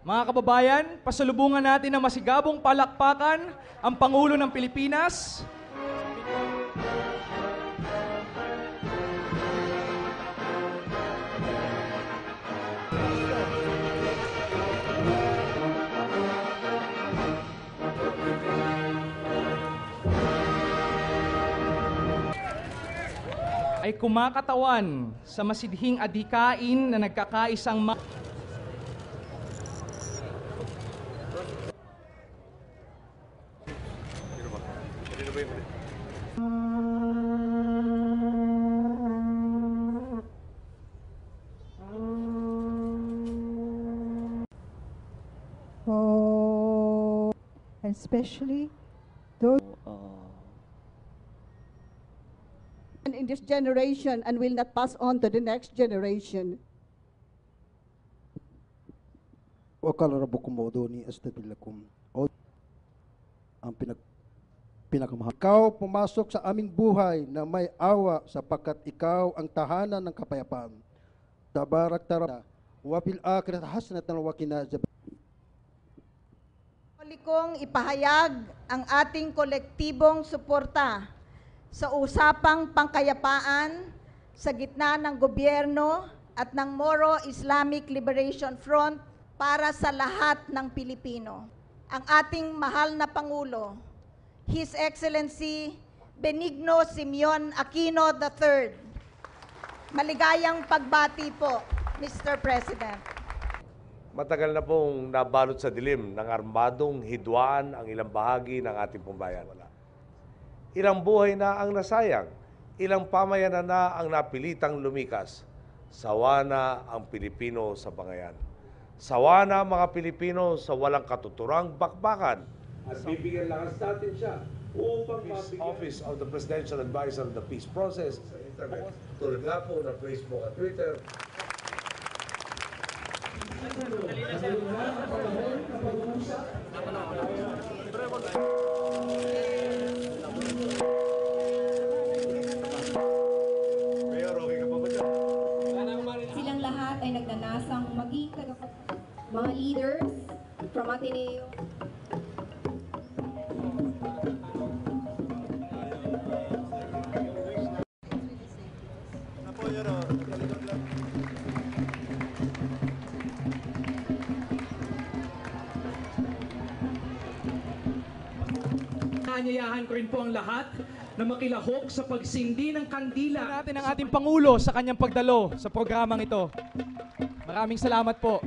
Mga kababayan, pasalubungan natin ng masigabong palakpakan ang Pangulo ng Pilipinas. Ay kumakatawan sa masidhing adhikain na nagkakaisang and especially those in this generation and will not pass on to the next generation. Wakala rabo kumodo ni estabilakum ang pinakamahal. Ikaw pumasok sa aming buhay na may awa sapagkat ikaw ang tahanan ng kapayapaan. Tabarak tarap wa fil akhirat hasanatan wa qina adzaban. Muli kong ipahayag ang ating kolektibong suporta sa usapang pangkayapaan sa gitna ng gobyerno at ng Moro Islamic Liberation Front para sa lahat ng Pilipino. Ang ating mahal na Pangulo, His Excellency Benigno Simeon Aquino III. Maligayang pagbati po, Mr. President. Matagal na pong nabalot sa dilim ng armadong hidwaan ang ilang bahagi ng ating pambayan. Ilang buhay na ang nasayang, ilang pamayanan na ang napilitang lumikas. Sawa na ang Pilipino sa bangayan. Sawa na mga Pilipino sa walang katuturang bakbakan. At bibigyan lakas natin siya upang mabigyan. Office of the Presidential Advisor on the Peace Process sa internet. Tulad nga po na Facebook at Twitter. Silang lahat ay nagnanasang maging mga leaders from Ateneo. Anyayahan ko rin po ang lahat na makilahok sa pagsindi ng kandila natin ang ating Pangulo sa kanyang pagdalo sa programang ito. Maraming salamat po.